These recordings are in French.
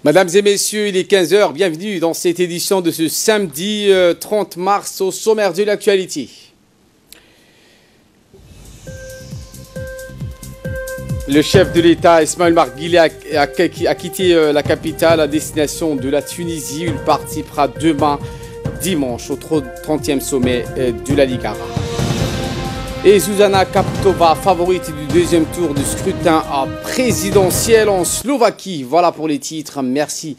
Mesdames et messieurs, il est 15 h. Bienvenue dans cette édition de ce samedi 30 mars au sommaire de l'actualité. Le chef de l'État, Ismaël Omar Guelleh, a quitté la capitale à destination de la Tunisie. Il partira demain, dimanche, au 30e sommet de la Ligue arabe. Et Zuzana Kapitova, favorite du deuxième tour du scrutin présidentiel en Slovaquie. Voilà pour les titres. Merci.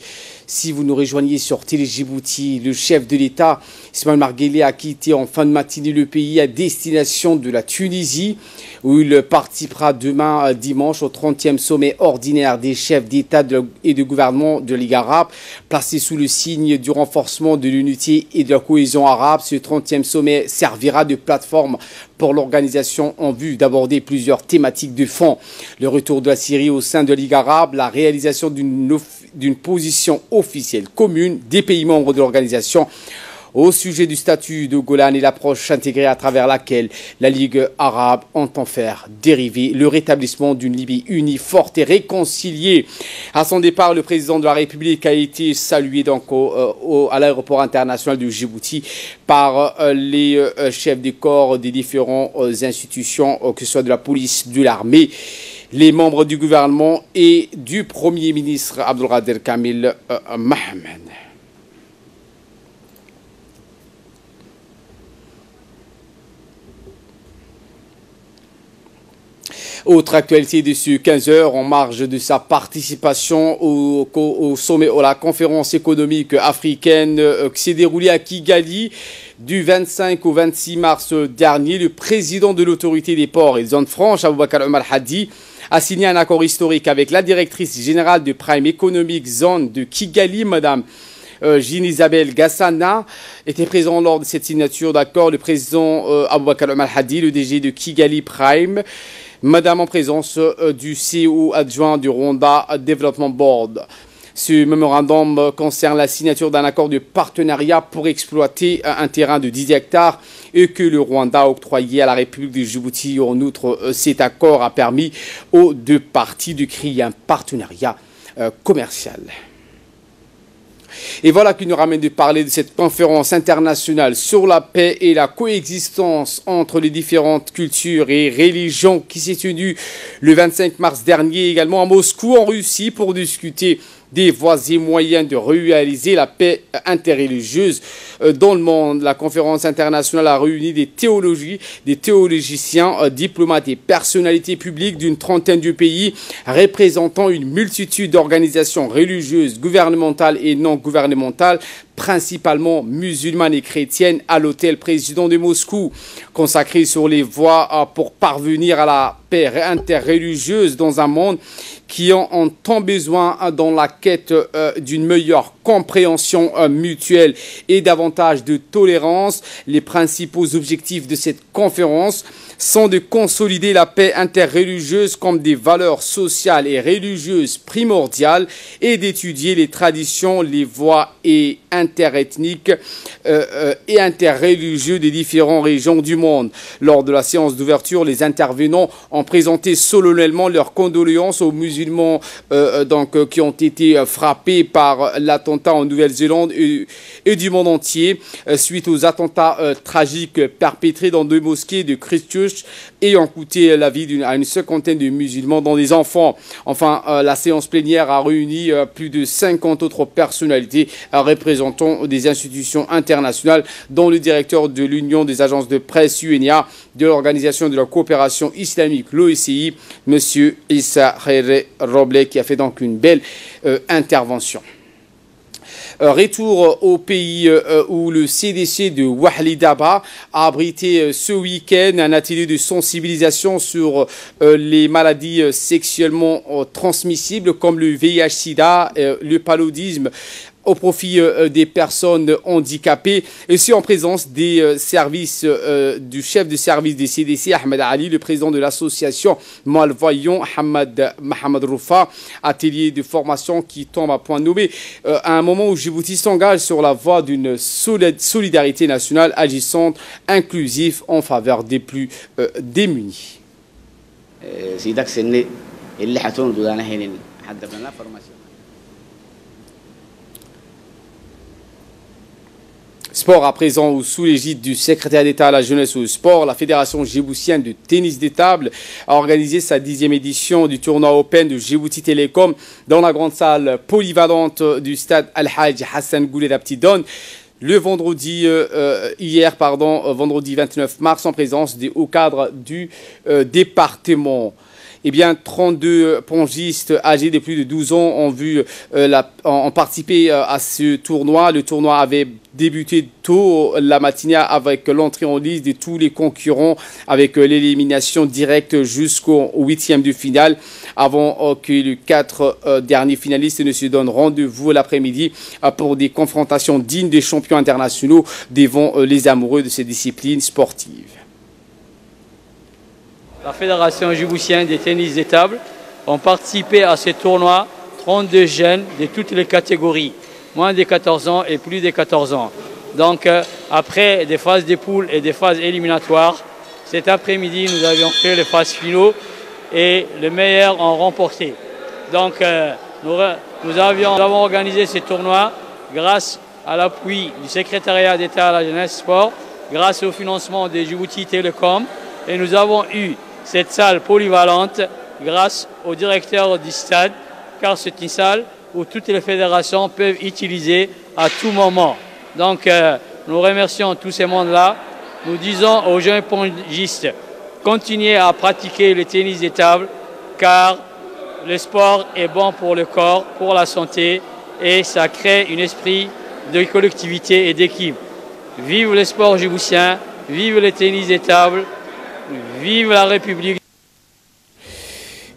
Si vous nous rejoignez sur Télé Djibouti, le chef de l'État, Ismaël Omar Guelleh, a quitté en fin de matinée le pays à destination de la Tunisie, où il partira demain dimanche au 30e sommet ordinaire des chefs d'État et de gouvernement de Ligue arabe, placé sous le signe du renforcement de l'unité et de la cohésion arabe. Ce 30e sommet servira de plateforme pour l'organisation en vue d'aborder plusieurs thématiques de fond. Le retour de la Syrie au sein de la Ligue arabe, la réalisation d'une position officielle commune des pays membres de l'organisation au sujet du statut de Golan et l'approche intégrée à travers laquelle la Ligue arabe entend faire dériver le rétablissement d'une Libye unie, forte et réconciliée. À son départ, le président de la République a été salué donc à l'aéroport international de Djibouti par les chefs des corps des différentes institutions, que ce soit de la police, de l'armée, les membres du gouvernement et du Premier ministre Abdelkader Kamil Mohamed. Autre actualité de ce 15 h, en marge de sa participation au sommet, à la conférence économique africaine qui s'est déroulée à Kigali du 25 au 26 mars dernier, le président de l'autorité des ports et zones franches, Aboubakar Omar Hadi, a signé un accord historique avec la directrice générale de Prime Economic Zone de Kigali, Madame Jean-Isabelle Gassana, était présent lors de cette signature d'accord. Le président Aboubakar Omar Hadi, le DG de Kigali Prime, Madame en présence du CEO adjoint du Rwanda Development Board. Ce mémorandum concerne la signature d'un accord de partenariat pour exploiter un terrain de 10 hectares et que le Rwanda a octroyé à la République de Djibouti. En outre, cet accord a permis aux deux parties de créer un partenariat commercial. Et voilà qui nous ramène de parler de cette conférence internationale sur la paix et la coexistence entre les différentes cultures et religions qui s'est tenue le 25 mars dernier également à Moscou en Russie pour discuter des voies et moyens de réaliser la paix interreligieuse dans le monde. La conférence internationale a réuni des théologiciens, diplomates et personnalités publiques d'une trentaine de pays représentant une multitude d'organisations religieuses, gouvernementales et non gouvernementales, principalement musulmanes et chrétiennes, à l'hôtel président de Moscou, consacré sur les voies pour parvenir à la paix interreligieuse dans un monde qui ont tant besoin dans la quête d'une meilleure compréhension mutuelle et davantage de tolérance. Les principaux objectifs de cette conférence sont de consolider la paix interreligieuse comme des valeurs sociales et religieuses primordiales et d'étudier les traditions, les voies et interethniques et interreligieux des différentes régions du monde. Lors de la séance d'ouverture, les intervenants ont présenté solennellement leurs condoléances aux musulmans qui ont été frappés par l'attentat en Nouvelle-Zélande et du monde entier suite aux attentats tragiques perpétrés dans deux mosquées de Christchurch ayant coûté la vie à une cinquantaine de musulmans dont des enfants. Enfin, la séance plénière a réuni plus de 50 autres personnalités représentant des institutions internationales, dont le directeur de l'Union des agences de presse UNIA, de l'Organisation de la coopération islamique, l'OECI, M. Issa Khaire Roble, qui a fait donc une belle intervention. Retour au pays où le CDC de Wahlidaba a abrité ce week-end un atelier de sensibilisation sur les maladies sexuellement transmissibles comme le VIH-Sida, le paludisme, au profit des personnes handicapées, et aussi en présence des services du chef de service des CDC, Ahmed Ali, le président de l'association Malvoyant, Mohamed Roufa, atelier de formation qui tombe à point nommé à un moment où Djibouti s'engage sur la voie d'une solidarité nationale agissante, inclusive en faveur des plus démunis. sport à présent sous l'égide du secrétaire d'État à la jeunesse et au sport. La Fédération djiboutienne de tennis de table a organisé sa 10e édition du tournoi Open de Djibouti Télécom dans la grande salle polyvalente du stade Al-Hajj Hassan Goulet Abtidon. Le vendredi, vendredi 29 mars, en présence des hauts cadres du département. Eh bien, 32 pongistes âgés de plus de 12 ans ont participé à ce tournoi. Le tournoi avait débuté tôt la matinée avec l'entrée en liste de tous les concurrents, avec l'élimination directe jusqu'au 8e de finale, avant que les 4 derniers finalistes ne se donnent rendez-vous l'après-midi pour des confrontations dignes des champions internationaux devant les amoureux de ces disciplines sportives. La Fédération djiboutienne des tennis de table ont participé à ce tournoi 32 jeunes de toutes les catégories, moins de 14 ans et plus de 14 ans. Donc après des phases de poules et des phases éliminatoires, cet après-midi nous avions fait les phases finaux et les meilleurs ont remporté. Donc nous avons organisé ce tournoi grâce à l'appui du secrétariat d'État à la jeunesse et sport, grâce au financement de Djibouti Télécom, et nous avons eu cette salle polyvalente grâce au directeur du stade, car c'est une salle où toutes les fédérations peuvent utiliser à tout moment. Donc nous remercions tous ces mondes-là. Nous disons aux jeunes pongistes, continuez à pratiquer le tennis de table, car le sport est bon pour le corps, pour la santé, et ça crée un esprit de collectivité et d'équipe. Vive le sport djiboutien, vive le tennis de table, vive la République.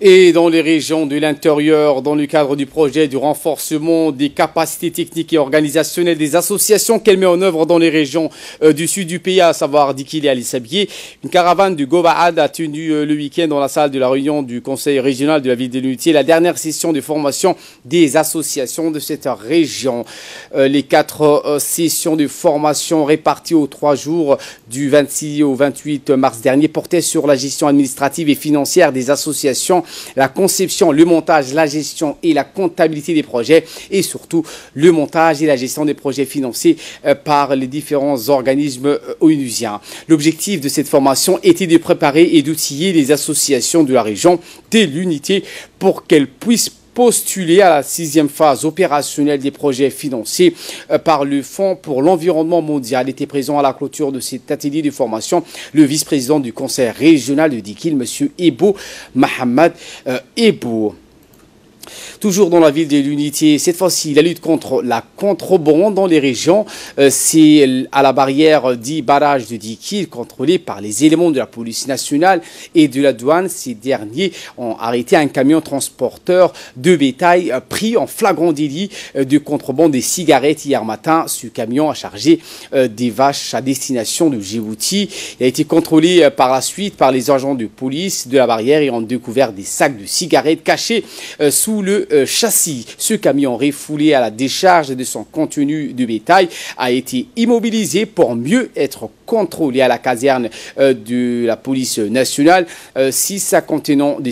Et dans les régions de l'intérieur, dans le cadre du projet du renforcement des capacités techniques et organisationnelles des associations qu'elle met en œuvre dans les régions du sud du pays, à savoir Dikil et Ali Sabié, une caravane du Gobaad a tenu le week-end dans la salle de la réunion du conseil régional de la ville de l'Unité la dernière session de formation des associations de cette région. Les 4 sessions de formation réparties aux 3 jours du 26 au 28 mars dernier portaient sur la gestion administrative et financière des associations, la conception, le montage, la gestion et la comptabilité des projets, et surtout le montage et la gestion des projets financés par les différents organismes onusiens. L'objectif de cette formation était de préparer et d'outiller les associations de la région de l'Unité pour qu'elles puissent postuler à la 6e phase opérationnelle des projets financés par le Fonds pour l'environnement mondial. Était présent à la clôture de cet atelier de formation le vice-président du conseil régional de Dikil, M. Ebo Mohamed Ebo. Toujours dans la ville de l'Unité, cette fois-ci, la lutte contre la contrebande dans les régions, c'est à la barrière dit barrage de Dikil, contrôlée par les éléments de la police nationale et de la douane. Ces derniers ont arrêté un camion transporteur de bétail pris en flagrant délit de contrebande des cigarettes hier matin. Ce camion a chargé des vaches à destination de Djibouti. Il a été contrôlé par la suite par les agents de police de la barrière et ont découvert des sacs de cigarettes cachés sous le châssis. Ce camion refoulé à la décharge de son contenu de bétail a été immobilisé pour mieux être contrôlé à la caserne de la police nationale. 6 sacs contenant des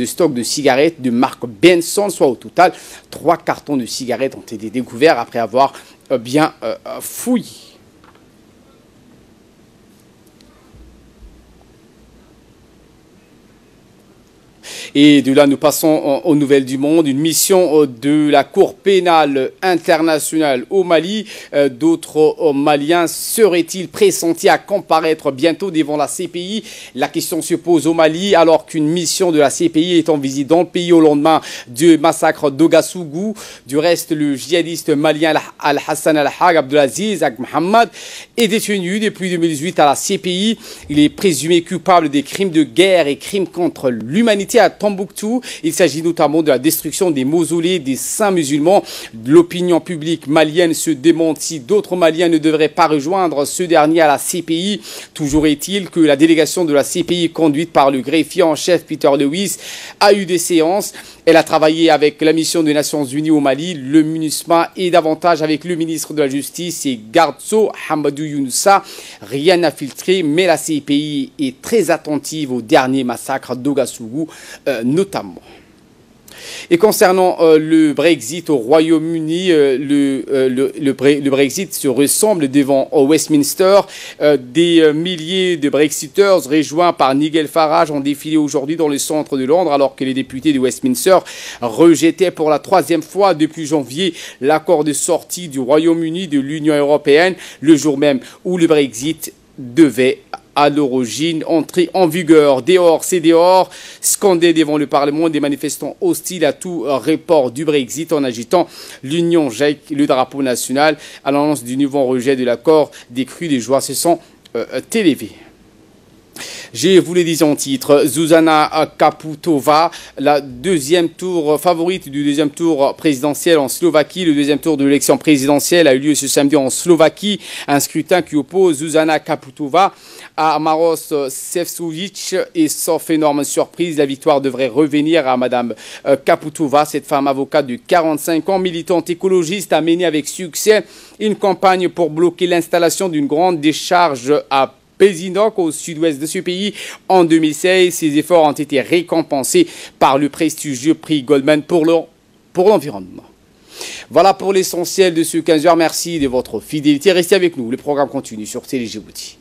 stocks de cigarettes de marque Benson, soit au total 3 cartons de cigarettes ont été découverts après avoir bien fouillé. Et de là, nous passons aux nouvelles du monde. Une mission de la Cour pénale internationale au Mali. D'autres Maliens seraient-ils pressentis à comparaître bientôt devant la CPI? La question se pose au Mali alors qu'une mission de la CPI est en visite dans le pays au lendemain du massacre d'Ouagassogou. Du reste, le djihadiste malien Al-Hassan Al-Hag Abdelaziz Ag Mohamed est détenu depuis 2018 à la CPI. Il est présumé coupable des crimes de guerre et crimes contre l'humanité à Tombouctou. Il s'agit notamment de la destruction des mausolées des saints musulmans. L'opinion publique malienne se demande si d'autres Maliens ne devraient pas rejoindre ce dernier à la CPI. Toujours est-il que la délégation de la CPI conduite par le greffier en chef Peter Lewis a eu des séances. Elle a travaillé avec la mission des Nations Unies au Mali, le MINUSMA et davantage avec le ministre de la Justice et Gardzo Hamadou Younoussa. Rien n'a filtré, mais la CPI est très attentive au dernier massacre d'Ouagassogou notamment. Et concernant le Brexit au Royaume-Uni, le Brexit se ressemble devant Westminster. Des milliers de Brexiteurs rejoints par Nigel Farage ont défilé aujourd'hui dans le centre de Londres alors que les députés de Westminster rejetaient pour la troisième fois depuis janvier l'accord de sortie du Royaume-Uni de l'Union européenne, le jour même où le Brexit devait à l'origine entrer en vigueur. Dehors, c'est dehors, scandé devant le Parlement des manifestants hostiles à tout report du Brexit en agitant l'Union Jack, le drapeau national. À l'annonce du nouveau rejet de l'accord, des cris de joie se sont élevés. Je vous le disais en titre, Zuzana Čaputová, la deuxième tour favorite du deuxième tour présidentiel en Slovaquie. Le deuxième tour de l'élection présidentielle a eu lieu ce samedi en Slovaquie. Un scrutin qui oppose Zuzana Čaputová à Maroš Šefčovič. Et sauf énorme surprise, la victoire devrait revenir à Madame Čaputová. Cette femme avocate de 45 ans, militante écologiste, a mené avec succès une campagne pour bloquer l'installation d'une grande décharge à Pézinok, au sud-ouest de ce pays. En 2016, ces efforts ont été récompensés par le prestigieux prix Goldman pour l'environnement. Voilà pour l'essentiel de ce 15h. Merci de votre fidélité. Restez avec nous. Le programme continue sur Télé Djibouti.